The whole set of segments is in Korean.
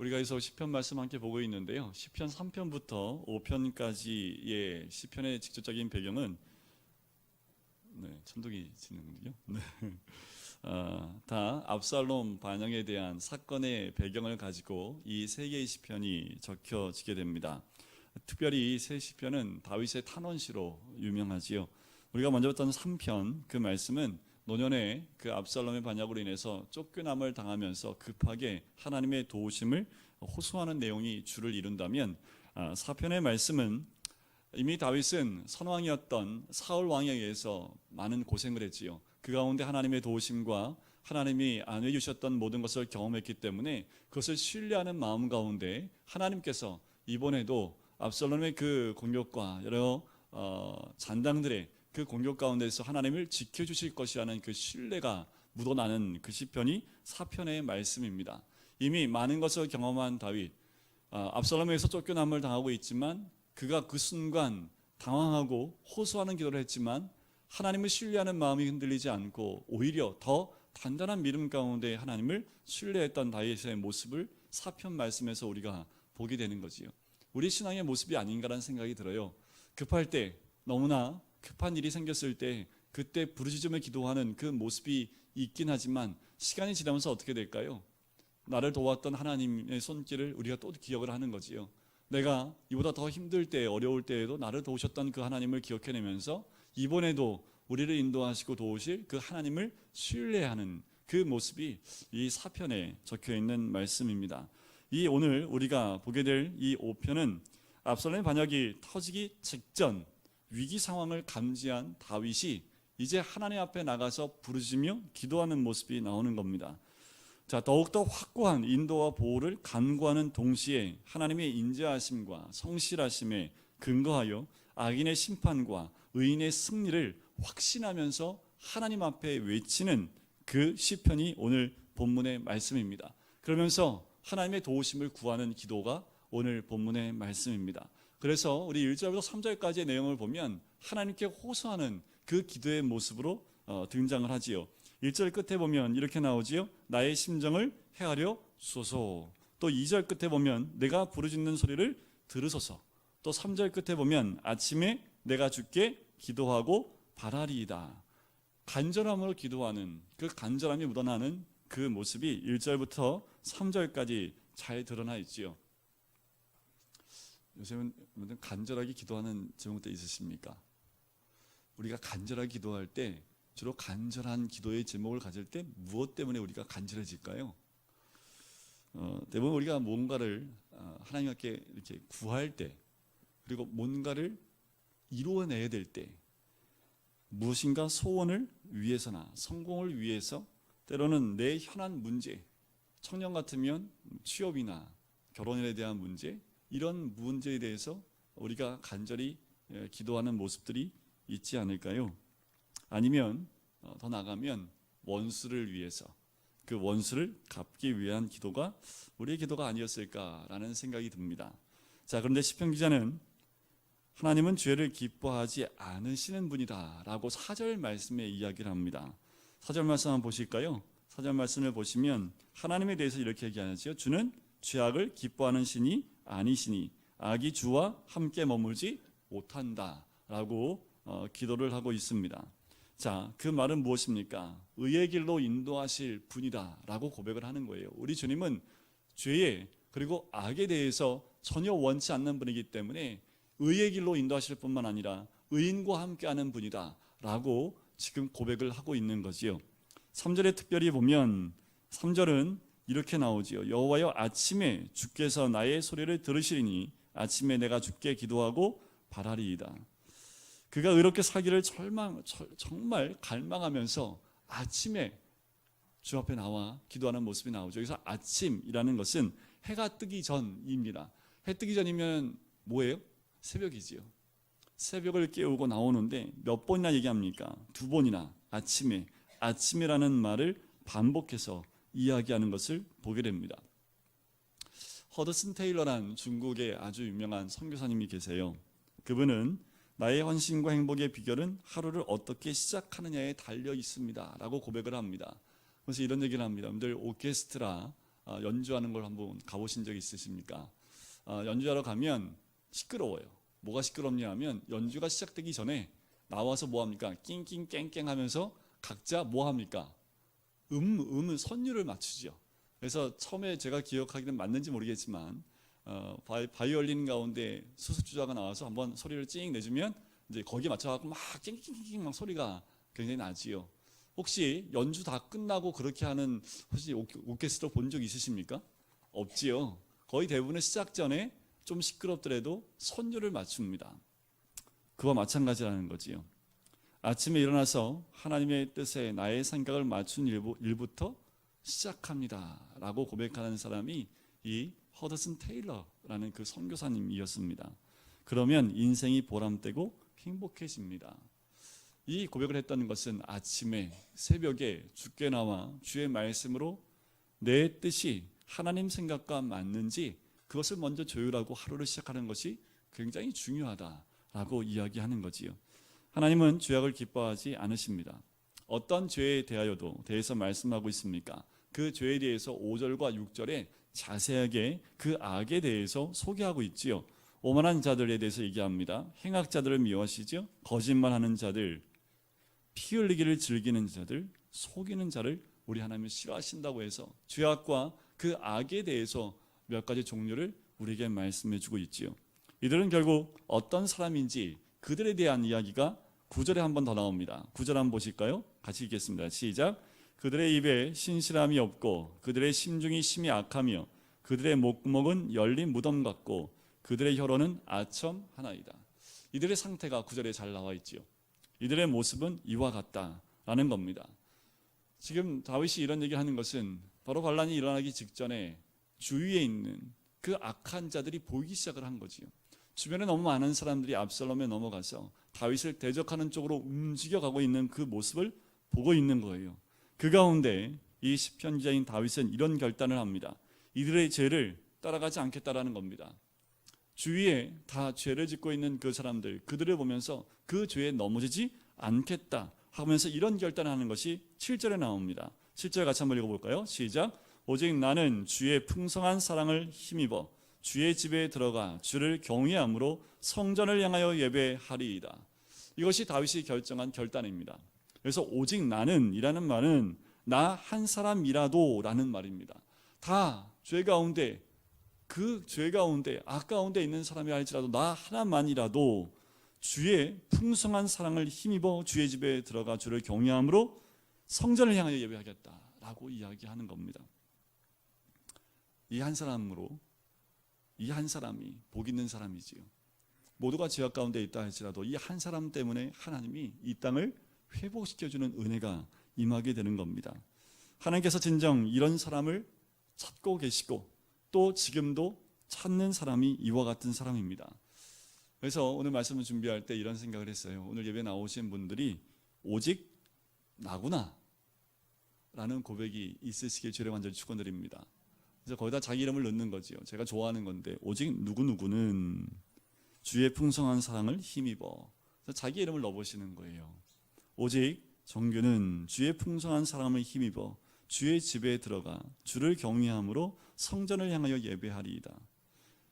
우리가 여기서 시편 말씀 함께 보고 있는데요. 시편 3편부터 5편까지의 시편의 직접적인 배경은 천둥이 치는군요. 다 압살롬 반영에 대한 사건의 배경을 가지고 이 세 개의 시편이 적혀지게 됩니다. 특별히 이 세 시편은 다윗의 탄원시로 유명하지요. 우리가 먼저 봤던 3편 그 말씀은 노년에 그 압살롬의 반역으로 인해서 쫓겨남을 당하면서 급하게 하나님의 도우심을 호소하는 내용이 주를 이룬다면 4편의 말씀은 이미 다윗은 선왕이었던 사울 왕에 의해서 많은 고생을 했지요. 그 가운데 하나님의 도우심과 하나님이 안위해 주셨던 모든 것을 경험했기 때문에 그것을 신뢰하는 마음 가운데 하나님께서 이번에도 압살롬의 그 공격과 여러 잔당들의 그 공격 가운데서 하나님을 지켜주실 것이라는 그 신뢰가 묻어나는 그 시편이 4편의 말씀입니다. 이미 많은 것을 경험한 다윗, 압살롬에서 쫓겨남을 당하고 있지만 그가 그 순간 당황하고 호소하는 기도를 했지만 하나님을 신뢰하는 마음이 흔들리지 않고 오히려 더 단단한 믿음 가운데 하나님을 신뢰했던 다윗의 모습을 4편 말씀에서 우리가 보게 되는 거지요. 우리 신앙의 모습이 아닌가라는 생각이 들어요. 급할 때, 너무나 급한 일이 생겼을 때 그때 부르짖으며 기도하는 그 모습이 있긴 하지만 시간이 지나면서 어떻게 될까요? 나를 도왔던 하나님의 손길을 우리가 또 기억을 하는 거지요. 내가 이보다 더 힘들 때, 어려울 때에도 나를 도우셨던 그 하나님을 기억해내면서 이번에도 우리를 인도하시고 도우실 그 하나님을 신뢰하는 그 모습이 이 4편에 적혀있는 말씀입니다. 이 오늘 우리가 보게 될 이 5편은 압살롬의 반역이 터지기 직전 위기 상황을 감지한 다윗이 이제 하나님 앞에 나가서 부르짖으며 기도하는 모습이 나오는 겁니다. 자, 더욱더 확고한 인도와 보호를 간구하는 동시에 하나님의 인자하심과 성실하심에 근거하여 악인의 심판과 의인의 승리를 확신하면서 하나님 앞에 외치는 그 시편이 오늘 본문의 말씀입니다. 그러면서 하나님의 도우심을 구하는 기도가 오늘 본문의 말씀입니다. 그래서 우리 1절부터 3절까지의 내용을 보면 하나님께 호소하는 그 기도의 모습으로 등장을 하지요. 1절 끝에 보면 이렇게 나오지요. 나의 심정을 헤아려 주소서. 또 2절 끝에 보면 내가 부르짖는 소리를 들으소서. 또 3절 끝에 보면 아침에 내가 주께 기도하고 바라리이다. 간절함으로 기도하는 그 간절함이 묻어나는 그 모습이 1절부터 3절까지 잘 드러나 있지요. 요새는 간절하게 기도하는 제목도 있으십니까? 우리가 간절하게 기도할 때 주로 간절한 기도의 제목을 가질 때 무엇 때문에 우리가 간절해질까요? 대부분 우리가 뭔가를 하나님께 이렇게 구할 때, 그리고 뭔가를 이루어내야 될 때, 무엇인가 소원을 위해서나 성공을 위해서, 때로는 내 현안 문제, 청년 같으면 취업이나 결혼에 대한 문제, 이런 문제에 대해서 우리가 간절히 기도하는 모습들이 있지 않을까요? 아니면 더 나아가면 원수를 위해서, 그 원수를 갚기 위한 기도가 우리의 기도가 아니었을까라는 생각이 듭니다. 자, 그런데 시편 기자는 하나님은 죄를 기뻐하지 않으시는 분이다 라고 4절 말씀에 이야기를 합니다. 4절 말씀 한번 보실까요? 4절 말씀을 보시면 하나님에 대해서 이렇게 얘기하죠. 주는 죄악을 기뻐하는 신이 아니시니 악이 주와 함께 머물지 못한다 라고 기도를 하고 있습니다. 자, 그 말은 무엇입니까? 의의 길로 인도하실 분이다 라고 고백을 하는 거예요. 우리 주님은 죄에 그리고 악에 대해서 전혀 원치 않는 분이기 때문에 의의 길로 인도하실 뿐만 아니라 의인과 함께하는 분이다 라고 지금 고백을 하고 있는 거지요. 3절에 특별히 보면 3절은 이렇게 나오지요. 여호와여 아침에 주께서 나의 소리를 들으시리니 아침에 내가 주께 기도하고 바라리이다. 그가 의롭게 살기를 정말 갈망하면서 아침에 주 앞에 나와 기도하는 모습이 나오죠. 여기서 아침이라는 것은 해가 뜨기 전입니다. 해 뜨기 전이면 뭐예요? 새벽이지요. 새벽을 깨우고 나오는데 몇 번이나 얘기합니까? 2번이나 아침이라는 말을 반복해서 이야기하는 것을 보게 됩니다. 허드슨 테일러란 중국의 아주 유명한 선교사님이 계세요. 그분은 나의 헌신과 행복의 비결은 하루를 어떻게 시작하느냐에 달려 있습니다 라고 고백을 합니다. 그래서 이런 얘기를 합니다. 여러분들 오케스트라 연주하는 걸 한번 가보신 적 있으십니까? 연주하러 가면 시끄러워요. 뭐가 시끄럽냐 하면 연주가 시작되기 전에 나와서 뭐 합니까? 낑낑깽깽 하면서 각자 뭐 합니까? 선율을 맞추죠. 그래서 처음에 제가 기억하기는 맞는지 모르겠지만 바이올린 가운데 수습주자가 나와서 한번 소리를 찡 내주면 이제 거기에 맞춰갖고 막 찡찡찡 막 소리가 굉장히 나지요. 혹시 연주 다 끝나고 그렇게 하는 혹시 오케스트라 본 적 있으십니까? 없지요. 거의 대부분은 시작 전에 좀 시끄럽더라도 선율을 맞춥니다. 그와 마찬가지라는 거지요. 아침에 일어나서 하나님의 뜻에 나의 생각을 맞춘 일부터 시작합니다 라고 고백하는 사람이 이 허드슨 테일러라는 그 선교사님이었습니다. 그러면 인생이 보람되고 행복해집니다. 이 고백을 했다는 것은 아침에 새벽에 주께 나와 주의 말씀으로 내 뜻이 하나님 생각과 맞는지 그것을 먼저 조율하고 하루를 시작하는 것이 굉장히 중요하다라고 이야기하는 거지요. 하나님은 죄악을 기뻐하지 않으십니다. 어떤 죄에 대해서 말씀하고 있습니까? 그 죄에 대해서 5절과 6절에 자세하게 그 악에 대해서 소개하고 있지요. 오만한 자들에 대해서 얘기합니다. 행악자들을 미워하시죠. 거짓말하는 자들, 피 흘리기를 즐기는 자들, 속이는 자를 우리 하나님은 싫어하신다고 해서 죄악과 그 악에 대해서 몇 가지 종류를 우리에게 말씀해 주고 있지요. 이들은 결국 어떤 사람인지 그들에 대한 이야기가 9절에 한 번 더 나옵니다. 9절 한번 보실까요? 같이 읽겠습니다. 시작. 그들의 입에 신실함이 없고 그들의 심중이 심히 악하며 그들의 목구멍은 열린 무덤 같고 그들의 혀로는 아첨 하나이다. 이들의 상태가 9절에 잘 나와 있지요. 이들의 모습은 이와 같다라는 겁니다. 지금 다윗이 이런 얘기하는 것은 바로 반란이 일어나기 직전에 주위에 있는 그 악한 자들이 보이기 시작을 한 거지요. 주변에 너무 많은 사람들이 압살롬에 넘어가서 다윗을 대적하는 쪽으로 움직여가고 있는 그 모습을 보고 있는 거예요. 그 가운데 이 시편기자인 다윗은 이런 결단을 합니다. 이들의 죄를 따라가지 않겠다라는 겁니다. 주위에 다 죄를 짓고 있는 그 사람들, 그들을 보면서 그 죄에 넘어지지 않겠다 하면서 이런 결단을 하는 것이 7절에 나옵니다. 7절 같이 한번 읽어볼까요? 시작. 오직 나는 주의 풍성한 사랑을 힘입어 주의 집에 들어가 주를 경외함으로 성전을 향하여 예배하리이다. 이것이 다윗이 결정한 결단입니다. 그래서 오직 나는 이라는 말은 나 한 사람이라도 라는 말입니다. 다 죄 가운데 그 죄 가운데 악 가운데 있는 사람이 할지라도 나 하나만이라도 주의 풍성한 사랑을 힘입어 주의 집에 들어가 주를 경외함으로 성전을 향하여 예배하겠다라고 이야기하는 겁니다. 이 한 사람으로 이 한 사람이 복 있는 사람이지요. 모두가 죄악 가운데 있다 할지라도 이 한 사람 때문에 하나님이 이 땅을 회복시켜주는 은혜가 임하게 되는 겁니다. 하나님께서 진정 이런 사람을 찾고 계시고 또 지금도 찾는 사람이 이와 같은 사람입니다. 그래서 오늘 말씀을 준비할 때 이런 생각을 했어요. 오늘 예배 나오신 분들이 오직 나구나 라는 고백이 있으시길 주를 완전히 축원드립니다. 그래서 거기다 자기 이름을 넣는 거지요. 제가 좋아하는 건데 오직 누구누구는 주의 풍성한 사랑을 힘입어. 그래서 자기 이름을 넣어보시는 거예요. 오직 정규는 주의 풍성한 사랑을 힘입어 주의 집에 들어가 주를 경외함으로 성전을 향하여 예배하리이다.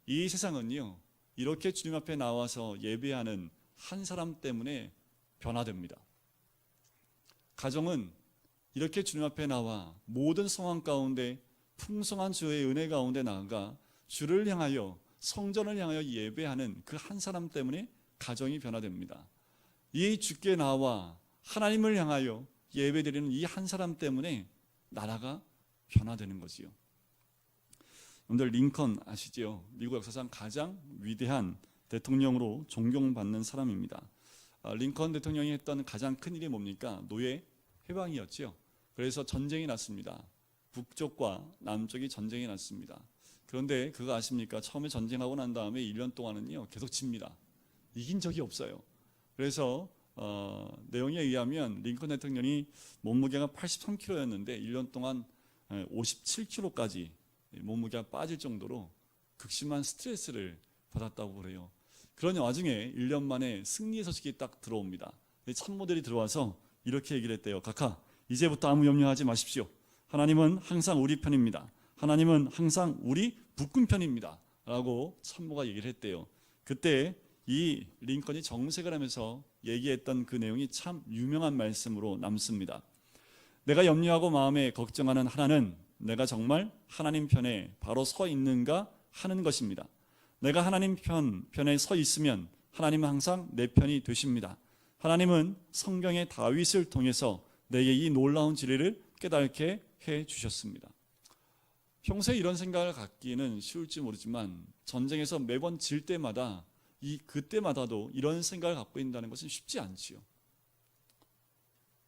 이 세상은요, 이렇게 주님 앞에 나와서 예배하는 한 사람 때문에 변화됩니다. 가정은 이렇게 주님 앞에 나와 모든 상황 가운데 풍성한 주의 은혜 가운데 나아가 주를 향하여 성전을 향하여 예배하는 그 한 사람 때문에 가정이 변화됩니다. 이 주께 나와 하나님을 향하여 예배드리는 이 한 사람 때문에 나라가 변화되는 거지요. 여러분들 링컨 아시죠? 미국 역사상 가장 위대한 대통령으로 존경받는 사람입니다. 링컨 대통령이 했던 가장 큰 일이 뭡니까? 노예 해방이었죠. 그래서 전쟁이 났습니다. 북쪽과 남쪽이 전쟁이 났습니다. 그런데 그거 아십니까? 처음에 전쟁하고 난 다음에 1년 동안은요 계속 집니다. 이긴 적이 없어요. 그래서 내용에 의하면 링컨 대통령이 몸무게가 83kg였는데 1년 동안 57kg까지 몸무게가 빠질 정도로 극심한 스트레스를 받았다고 그래요. 그런 와중에 1년 만에 승리의 소식이 딱 들어옵니다. 참모들이 들어와서 이렇게 얘기를 했대요. 각하, 이제부터 아무 염려하지 마십시오. 하나님은 항상 우리 편입니다. 하나님은 항상 우리 북군 편입니다 라고 참모가 얘기를 했대요. 그때 이 링컨이 정색을 하면서 얘기했던 그 내용이 참 유명한 말씀으로 남습니다. 내가 염려하고 마음에 걱정하는 하나는 내가 정말 하나님 편에 바로 서 있는가 하는 것입니다. 내가 하나님 편에 서 있으면 하나님은 항상 내 편이 되십니다. 하나님은 성경의 다윗을 통해서 내게 이 놀라운 진리를 깨닫게 해 주셨습니다. 평소에 이런 생각을 갖기는 쉬울지 모르지만 전쟁에서 매번 질 때마다 그때마다도 이런 생각을 갖고 있다는 것은 쉽지 않지요.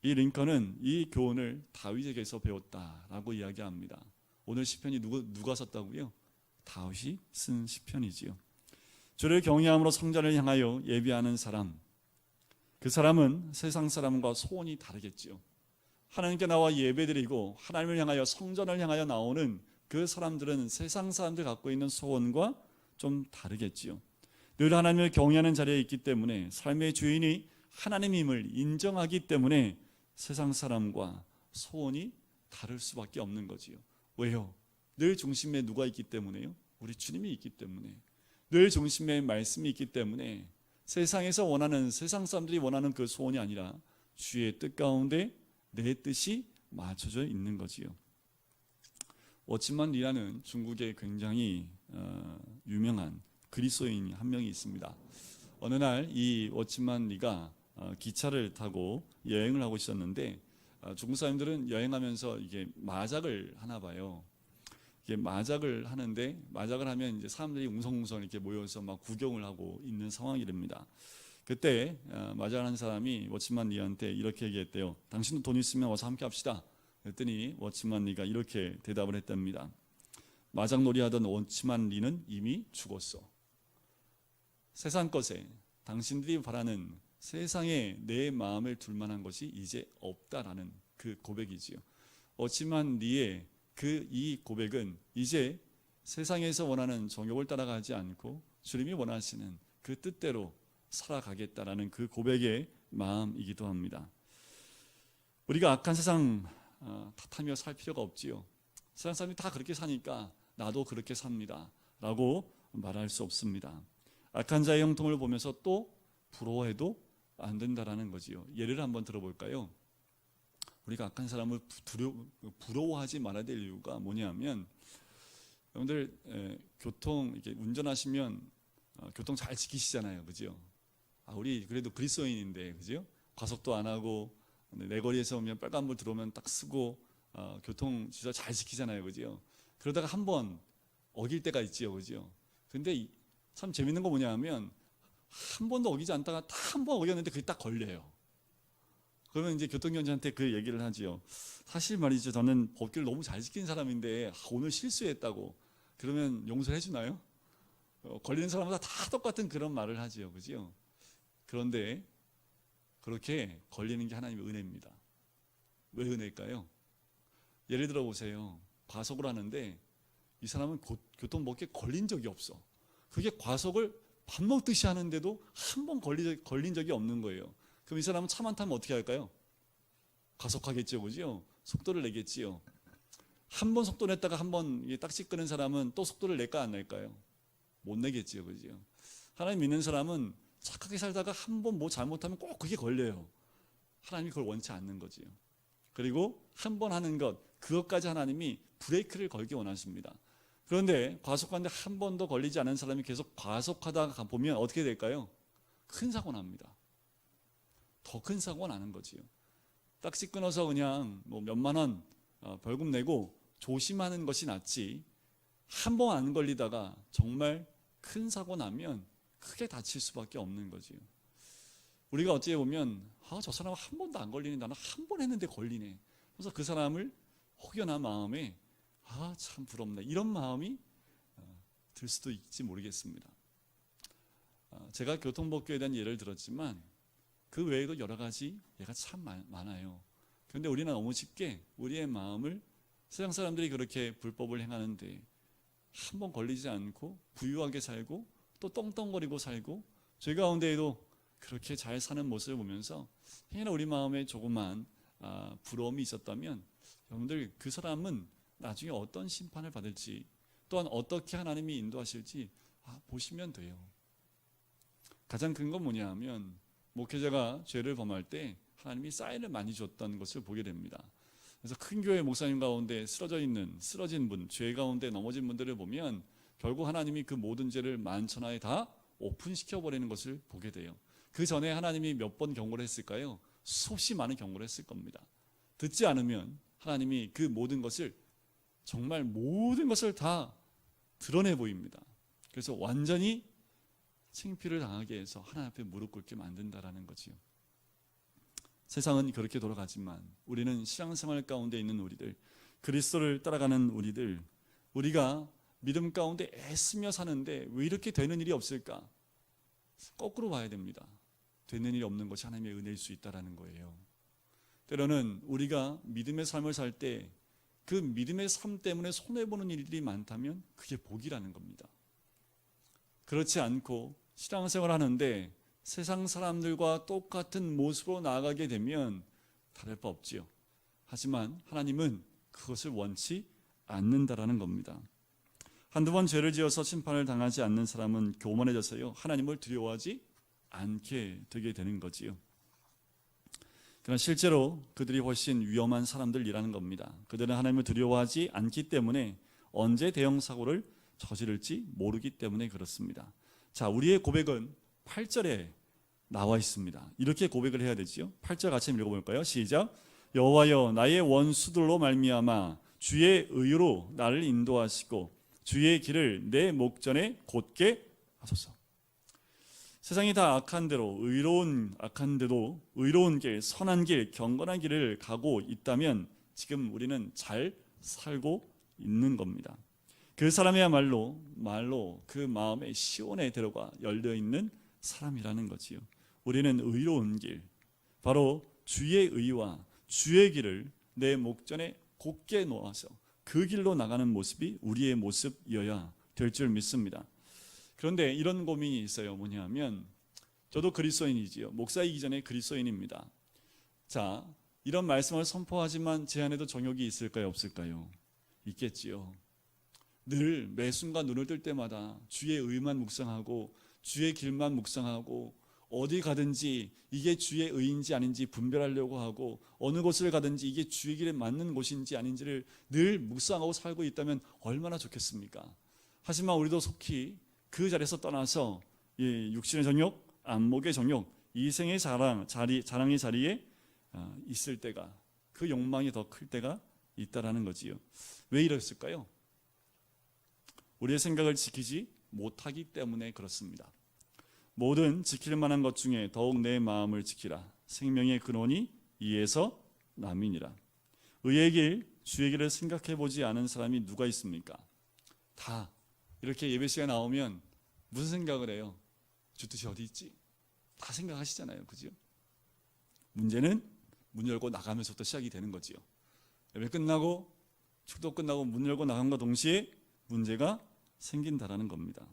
이 링컨은 이 교훈을 다윗에게서 배웠다라고 이야기합니다. 오늘 시편이 누가 썼다고요? 다윗이 쓴 시편이지요. 주를 경외함으로 성전을 향하여 예비하는 사람, 그 사람은 세상 사람과 소원이 다르겠지요. 하나님께 나와 예배드리고 하나님을 향하여 성전을 향하여 나오는 그 사람들은 세상 사람들 갖고 있는 소원과 좀 다르겠지요. 늘 하나님을 경외하는 자리에 있기 때문에 삶의 주인이 하나님임을 인정하기 때문에 세상 사람과 소원이 다를 수밖에 없는 거지요. 왜요? 늘 중심에 누가 있기 때문에요? 우리 주님이 있기 때문에. 늘 중심에 말씀이 있기 때문에 세상에서 원하는, 세상 사람들이 원하는 그 소원이 아니라 주의 뜻 가운데 내 뜻이 맞춰져 있는 거지요. 워치만 리라는 중국의 굉장히 유명한 그리스도인이 한 명이 있습니다. 어느 날 이 워치만 리가 기차를 타고 여행을 하고 있었는데 중국 사람들은 여행하면서 이게 마작을 하나 봐요. 이게 마작을 하는데 마작을 하면 이제 사람들이 웅성웅성 이렇게 모여서 막 구경을 하고 있는 상황이랍니다. 그때 마작을 한 사람이 워치만 리한테 이렇게 얘기했대요. 당신도 돈 있으면 와서 함께 합시다. 그랬더니 워치만 리가 이렇게 대답을 했답니다. 마작놀이 하던 워치만 리는 이미 죽었어. 세상 것에 당신들이 바라는 세상에 내 마음을 둘 만한 것이 이제 없다라는 그 고백이지요. 워치만 리의 이 고백은 이제 세상에서 원하는 정욕을 따라가지 않고 주님이 원하시는 그 뜻대로 살아가겠다라는 그 고백의 마음이기도 합니다. 우리가 악한 세상 탓하며 살 필요가 없지요. 세상 사람이 다 그렇게 사니까 나도 그렇게 삽니다 라고 말할 수 없습니다. 악한 자의 형통을 보면서 또 부러워해도 안 된다라는 거지요. 예를 한번 들어볼까요? 우리가 악한 사람을 부러워하지 말아야 될 이유가 뭐냐면, 여러분들 교통 이렇게 운전하시면 교통 잘 지키시잖아요, 그죠? 우리 그래도 그리스도인인데, 그죠? 과속도 안 하고 내 거리에서 오면 빨간불 들어오면 딱 쓰고 교통 진짜 잘 지키잖아요, 그죠? 그러다가 한번 어길 때가 있지요, 그죠? 근데 참 재밌는 거 뭐냐면 한 번도 어기지 않다가 한 번 어겼는데 그게 딱 걸려요. 그러면 이제 교통경찰한테 그 얘기를 하지요. 사실 말이죠, 저는 법규를 너무 잘 지키는 사람인데 오늘 실수했다고. 그러면 용서해 주나요? 걸리는 사람마다 다 똑같은 그런 말을 하지요, 그죠? 그런데 그렇게 걸리는 게 하나님의 은혜입니다. 왜 은혜일까요? 예를 들어 보세요. 과속을 하는데 이 사람은 교통법규에 걸린 적이 없어. 그게 과속을 밥 먹듯이 하는데도 한 번 걸린 적이 없는 거예요. 그럼 이 사람은 차만 타면 어떻게 할까요? 과속하겠죠, 그죠? 속도를 내겠지요. 한 번 속도 냈다가 한 번 딱지 끄는 사람은 또 속도를 낼까 안 낼까요? 못 내겠지요, 그죠? 하나님 믿는 사람은 착하게 살다가 한 번 뭐 잘못하면 꼭 그게 걸려요. 하나님이 그걸 원치 않는 거지요. 그리고 한 번 하는 그것까지 하나님이 브레이크를 걸기 원하십니다. 그런데 과속하는데 한 번도 걸리지 않은 사람이 계속 과속하다가 보면 어떻게 될까요? 큰 사고 납니다. 더 큰 사고가 나는 거지요. 딱지 끊어서 그냥 뭐 몇만 원 벌금 내고 조심하는 것이 낫지, 한 번 안 걸리다가 정말 큰 사고 나면 크게 다칠 수밖에 없는 거지요. 우리가 어찌 보면 저 사람은 한 번도 안 걸리네, 나는 한 번 했는데 걸리네. 그래서 그 사람을 혹여나 마음에 참 부럽네, 이런 마음이 들 수도 있지 모르겠습니다. 제가 교통법규에 대한 예를 들었지만 그 외에도 여러 가지 예가 참 많아요. 그런데 우리는 너무 쉽게 우리의 마음을 세상 사람들이 그렇게 불법을 행하는데 한 번 걸리지 않고 부유하게 살고 또 떵떵거리고 살고 죄 가운데에도 그렇게 잘 사는 모습을 보면서 행여나 우리 마음에 조그만 부러움이 있었다면, 여러분들 그 사람은 나중에 어떤 심판을 받을지, 또한 어떻게 하나님이 인도하실지 보시면 돼요. 가장 큰 건 뭐냐 하면 목회자가 죄를 범할 때 하나님이 사인을 많이 줬던 것을 보게 됩니다. 그래서 큰 교회 목사님 가운데 쓰러진 분, 죄 가운데 넘어진 분들을 보면 결국 하나님이 그 모든 죄를 만천하에 다 오픈시켜 버리는 것을 보게 돼요. 그 전에 하나님이 몇 번 경고를 했을까요? 수없이 많은 경고를 했을 겁니다. 듣지 않으면 하나님이 그 모든 것을, 정말 모든 것을 다 드러내 보입니다. 그래서 완전히 창피를 당하게 해서 하나님 앞에 무릎 꿇게 만든다라는 거지요. 세상은 그렇게 돌아가지만 우리는 신앙생활 가운데 있는 우리들, 그리스도를 따라가는 우리들, 우리가 믿음 가운데 애쓰며 사는데 왜 이렇게 되는 일이 없을까? 거꾸로 봐야 됩니다. 되는 일이 없는 것이 하나님의 은혜일 수 있다는 거예요. 때로는 우리가 믿음의 삶을 살 때 그 믿음의 삶 때문에 손해보는 일들이 많다면 그게 복이라는 겁니다. 그렇지 않고 신앙생활 하는데 세상 사람들과 똑같은 모습으로 나아가게 되면 다를 바 없지요. 하지만 하나님은 그것을 원치 않는다라는 겁니다. 한두 번 죄를 지어서 심판을 당하지 않는 사람은 교만해져서요, 하나님을 두려워하지 않게 되게 되는 거지요. 그러나 실제로 그들이 훨씬 위험한 사람들이라는 겁니다. 그들은 하나님을 두려워하지 않기 때문에 언제 대형 사고를 저지를지 모르기 때문에 그렇습니다. 자, 우리의 고백은 8절에 나와 있습니다. 이렇게 고백을 해야 되지요. 8절 같이 읽어볼까요? 시작. 여호와여, 나의 원수들로 말미암아 주의 의로 나를 인도하시고 주의 길을 내 목전에 곧게 하소서. 세상이 다 악한 대로, 악한 데도 의로운 길, 선한 길, 경건한 길을 가고 있다면 지금 우리는 잘 살고 있는 겁니다. 그 사람이야말로 그 마음의 시온의 대로가 열려있는 사람이라는 거지요. 우리는 의로운 길, 바로 주의 의와 주의 길을 내 목전에 곧게 놓아서 그 길로 나가는 모습이 우리의 모습이어야 될 줄 믿습니다. 그런데 이런 고민이 있어요. 뭐냐면 저도 그리스도인이지요. 목사이기 전에 그리스도인입니다. 자, 이런 말씀을 선포하지만 제 안에도 정욕이 있을까요? 없을까요? 있겠지요. 늘 매 순간 눈을 뜰 때마다 주의 의만 묵상하고 주의 길만 묵상하고 어디 가든지 이게 주의 의인지 아닌지 분별하려고 하고 어느 곳을 가든지 이게 주의 길에 맞는 곳인지 아닌지를 늘 묵상하고 살고 있다면 얼마나 좋겠습니까? 하지만 우리도 속히 그 자리에서 떠나서 육신의 정욕, 안목의 정욕, 이생의 자랑의 자리에 있을 때가, 그 욕망이 더 클 때가 있다라는 거지요. 왜 이랬을까요? 우리의 생각을 지키지 못하기 때문에 그렇습니다. 모든 지킬 만한 것 중에 더욱 내 마음을 지키라. 생명의 근원이 이에서 남이니라. 의의 길, 주의 길을 생각해 보지 않은 사람이 누가 있습니까? 다 이렇게 예배 시간에 나오면 무슨 생각을 해요? 주 뜻이 어디 있지? 다 생각하시잖아요. 그죠? 문제는 문 열고 나가면서부터 시작이 되는 거지요. 예배 끝나고 축도 끝나고 문 열고 나간과 동시에 문제가 생긴다라는 겁니다.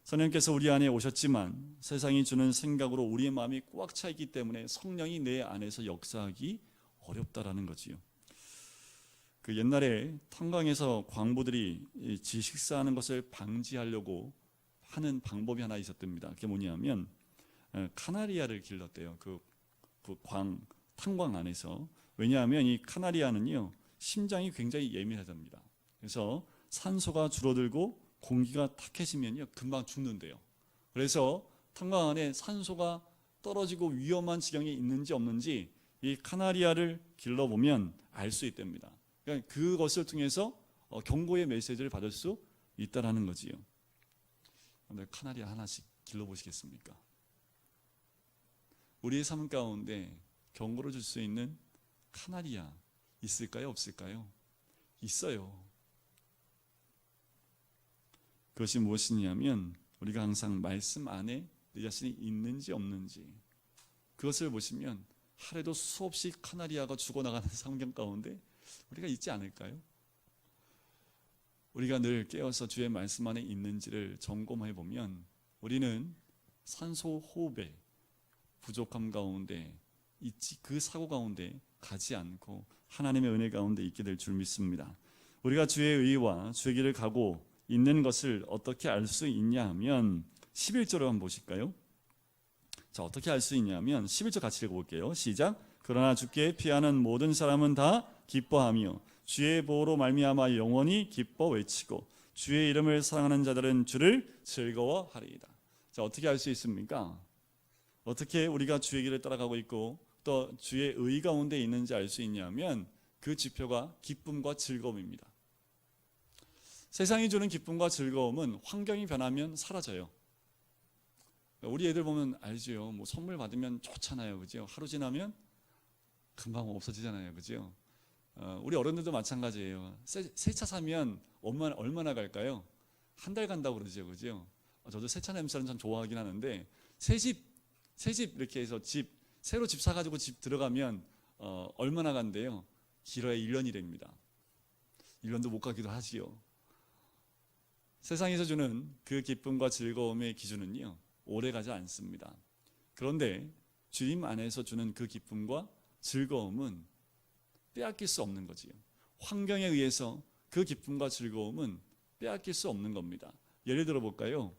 성령께서 우리 안에 오셨지만 세상이 주는 생각으로 우리의 마음이 꽉 차 있기 때문에 성령이 내 안에서 역사하기 어렵다라는 거지요. 그 옛날에 탄광에서 광부들이 식사하는 것을 방지하려고 하는 방법이 하나 있었답니다. 그게 뭐냐면 카나리아를 길렀대요. 그 탄광 안에서. 왜냐하면 이 카나리아는요, 심장이 굉장히 예민하답니다. 그래서 산소가 줄어들고 공기가 탁해지면요 금방 죽는데요. 그래서 탄광 안에 산소가 떨어지고 위험한 지경에 있는지 없는지 이 카나리아를 길러보면 알 수 있답니다. 그러니까 그것을 통해서 경고의 메시지를 받을 수 있다라는 거지요. 오늘 카나리아 하나씩 길러보시겠습니까? 우리의 삶 가운데 경고를 줄 수 있는 카나리아 있을까요? 없을까요? 있어요. 그것이 무엇이냐면 우리가 항상 말씀 안에 내 자신이 있는지 없는지, 그것을 보시면 하루에도 수없이 카나리아가 죽어나가는 상경 가운데 우리가 있지 않을까요? 우리가 늘 깨어서 주의 말씀 안에 있는지를 점검해 보면 우리는 산소 호흡의 부족함 가운데 있지, 그 사고 가운데 가지 않고 하나님의 은혜 가운데 있게 될 줄 믿습니다. 우리가 주의 의와 주의 길을 가고 있는 것을 어떻게 알 수 있냐 하면 11절을 한번 보실까요? 자, 어떻게 알 수 있냐면 11절 같이 읽어볼게요. 시작. 그러나 주께 피하는 모든 사람은 다 기뻐하며 주의 보호로 말미암아 영원히 기뻐 외치고 주의 이름을 사랑하는 자들은 주를 즐거워하리이다. 자, 어떻게 알 수 있습니까? 어떻게 우리가 주의 길을 따라가고 있고 또 주의 의 가운데 있는지 알 수 있냐면 그 지표가 기쁨과 즐거움입니다. 세상이 주는 기쁨과 즐거움은 환경이 변하면 사라져요. 우리 애들 보면 알죠. 뭐 선물 받으면 좋잖아요, 그죠? 하루 지나면 금방 없어지잖아요, 그죠? 우리 어른들도 마찬가지예요. 새 차 사면 얼마나 갈까요? 한 달 간다고 그러죠, 그죠? 저도 새 차 냄새는 참 좋아하긴 하는데 새 집 이렇게 해서 새로 집 사가지고 집 들어가면 얼마나 간대요? 길어야 1년이랍니다. 1년도 못 가기도 하지요. 세상에서 주는 그 기쁨과 즐거움의 기준은요, 오래 가지 않습니다. 그런데 주님 안에서 주는 그 기쁨과 즐거움은 빼앗길 수 없는 거지요. 환경에 의해서 그 기쁨과 즐거움은 빼앗길 수 없는 겁니다. 예를 들어 볼까요?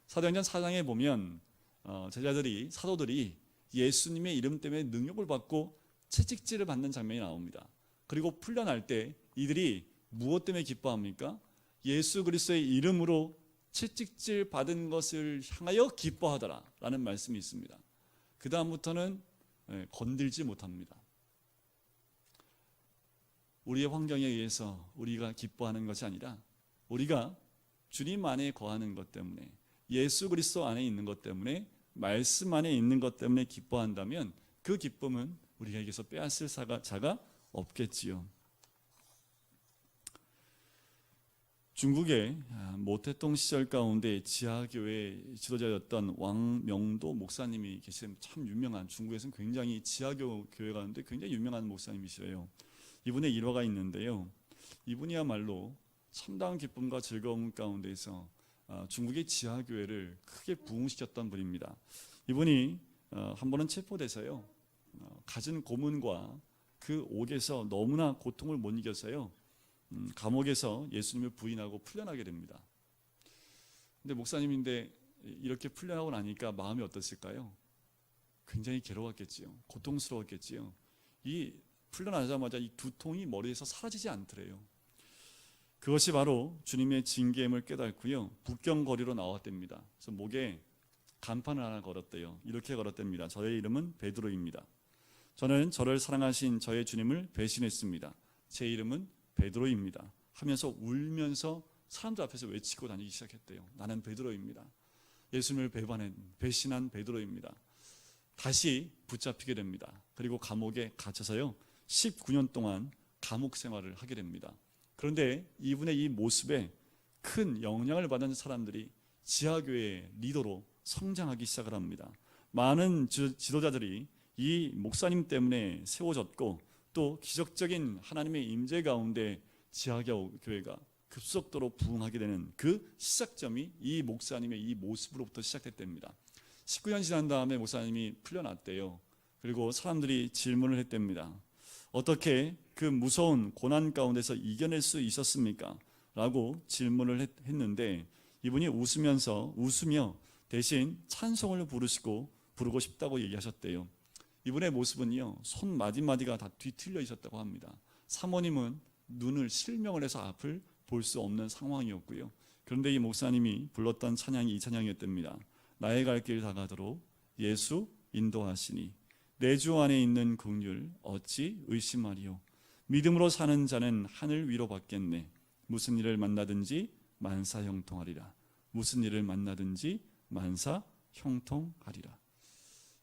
사도행전 4장에 보면 사도들이 예수님의 이름 때문에 능력을 받고 채찍질을 받는 장면이 나옵니다. 그리고 풀려날 때 이들이 무엇 때문에 기뻐합니까? 예수 그리스도의 이름으로 채찍질 받은 것을 향하여 기뻐하더라 라는 말씀이 있습니다. 그 다음부터는 건들지 못합니다. 우리의 환경에 의해서 우리가 기뻐하는 것이 아니라 우리가 주님 안에 거하는 것 때문에 예수 그리스도 안에 있는 것 때문에 말씀 안에 있는 것 때문에 기뻐한다면 그 기쁨은 우리에게서 빼앗을 자가 없겠지요. 중국의 모태동 시절 가운데 지하교회 지도자였던 왕명도 목사님이 계신 참 유명한, 중국에서는 굉장히 지하교회 가운데 굉장히 유명한 목사님이시래요. 이분의 일화가 있는데요. 이분이야말로 참다운 기쁨과 즐거움 가운데서 중국의 지하교회를 크게 부흥시켰던 분입니다. 이분이 한 번은 체포돼서요, 갖은 고문과 그 옥에서 너무나 고통을 못 이겨서요, 감옥에서 예수님을 부인하고 풀려나게 됩니다. 근데 목사님인데 이렇게 풀려나고 나니까 마음이 어땠을까요? 굉장히 괴로웠겠지요. 고통스러웠겠지요. 이 풀려나자마자 이 두통이 머리에서 사라지지 않더래요. 그것이 바로 주님의 징계임을 깨닫고요, 북경거리로 나왔답니다. 그래서 목에 간판을 하나 걸었대요. 이렇게 걸었답니다. 저의 이름은 베드로입니다. 저는 저를 사랑하신 저의 주님을 배신했습니다. 제 이름은 베드로입니다. 하면서 울면서 사람들 앞에서 외치고 다니기 시작했대요. 나는 베드로입니다. 예수님을 배신한 베드로입니다. 다시 붙잡히게 됩니다. 그리고 감옥에 갇혀서요, 19년 동안 감옥 생활을 하게 됩니다. 그런데 이분의 이 모습에 큰 영향을 받은 사람들이 지하교회의 리더로 성장하기 시작을 합니다. 많은 지도자들이 이 목사님 때문에 세워졌고 또 기적적인 하나님의 임재 가운데 지하교회가 급속도로 부흥하게 되는 그 시작점이 이 목사님의 이 모습으로부터 시작됐답니다. 19년 지난 다음에 목사님이 풀려났대요. 그리고 사람들이 질문을 했답니다. 어떻게 그 무서운 고난 가운데서 이겨낼 수 있었습니까? 라고 질문을 했는데 이분이 웃으며 대신 찬송을 부르고 싶다고 얘기하셨대요. 이분의 모습은요, 손 마디마디가 다 뒤틀려 있었다고 합니다. 사모님은 눈을 실명을 해서 앞을 볼 수 없는 상황이었고요. 그런데 이 목사님이 불렀던 찬양이 이 찬양이었답니다. 나의 갈 길 다가도록 예수 인도하시니 내 주 안에 있는 긍휼 어찌 의심하리요. 믿음으로 사는 자는 하늘 위로 받겠네. 무슨 일을 만나든지 만사 형통하리라. 무슨 일을 만나든지 만사 형통하리라.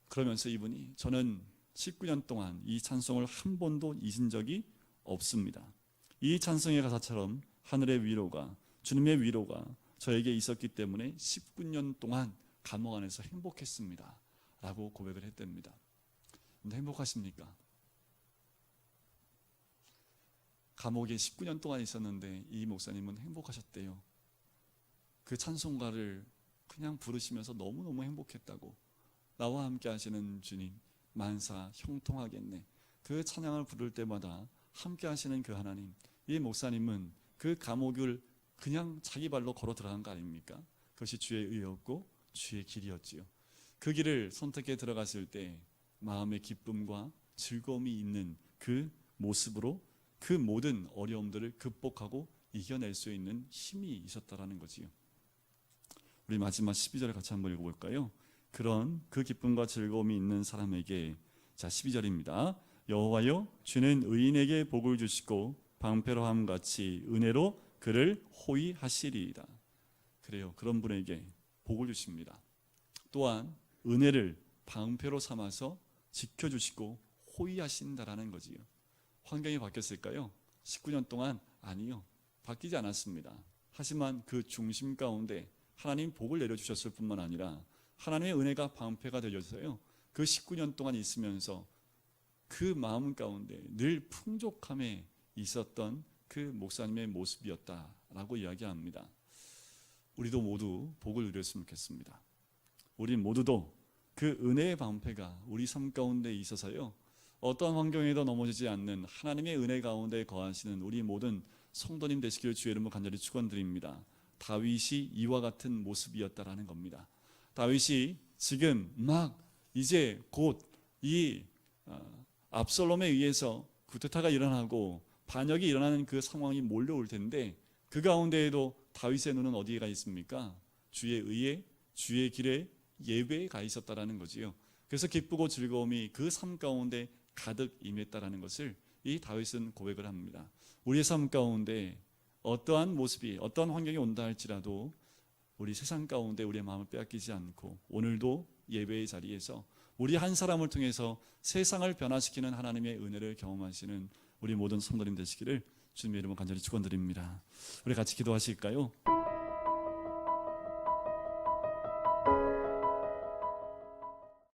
그러면서 이분이 저는 19년 동안 이 찬송을 한 번도 잊은 적이 없습니다. 이 찬송의 가사처럼 하늘의 위로가, 주님의 위로가 저에게 있었기 때문에 19년 동안 감옥 안에서 행복했습니다 라고 고백을 했답니다. 근데 행복하십니까? 감옥에 19년 동안 있었는데 이 목사님은 행복하셨대요. 그 찬송가를 그냥 부르시면서 너무너무 행복했다고. 나와 함께 하시는 주님 만사 형통하겠네. 그 찬양을 부를 때마다 함께 하시는 그 하나님, 이 목사님은 그 감옥을 그냥 자기 발로 걸어 들어간 거 아닙니까? 그것이 주의 의였고 주의 길이었지요. 그 길을 선택해 들어갔을 때 마음의 기쁨과 즐거움이 있는 그 모습으로 그 모든 어려움들을 극복하고 이겨낼 수 있는 힘이 있었다라는 거지요. 우리 마지막 12절 같이 한번 읽어볼까요? 그런 그 기쁨과 즐거움이 있는 사람에게, 자 12절입니다. 여호와여 주는 의인에게 복을 주시고 방패로함 같이 은혜로 그를 호위하시리이다. 그래요. 그런 분에게 복을 주십니다. 또한 은혜를 방패로 삼아서 지켜주시고 호위하신다라는 거지요. 환경이 바뀌었을까요? 19년 동안 아니요. 바뀌지 않았습니다. 하지만 그 중심 가운데 하나님 복을 내려주셨을 뿐만 아니라 하나님의 은혜가 방패가 되어서요. 그 19년 동안 있으면서 그 마음 가운데 늘 풍족함에 있었던 그 목사님의 모습이었다라고 이야기합니다. 우리도 모두 복을 누렸으면 좋겠습니다. 우리 모두도 그 은혜의 방패가 우리 삶 가운데 있어서요. 어떤 환경에도 넘어지지 않는 하나님의 은혜 가운데 거하시는 우리 모든 성도님 되시기를 주의 이름으로 간절히 축원드립니다. 다윗이 이와 같은 모습이었다라는 겁니다. 다윗이 지금 막 이제 곧 이 압살롬에 의해서 쿠데타가 일어나고 반역이 일어나는 그 상황이 몰려올 텐데 그 가운데에도 다윗의 눈은 어디에 있습니까? 주의 의에, 주의 길에, 예배에 가 있었다라는 거지요. 그래서 기쁘고 즐거움이 그 삶 가운데 가득 임했다라는 것을 이 다윗은 고백을 합니다. 우리의 삶 가운데 어떠한 모습이, 어떠한 환경이 온다 할지라도 우리 세상 가운데 우리의 마음을 빼앗기지 않고 오늘도 예배의 자리에서 우리 한 사람을 통해서 세상을 변화시키는 하나님의 은혜를 경험하시는 우리 모든 성도님 되시기를 주님의 이름으로 간절히 축원드립니다. 우리 같이 기도하실까요?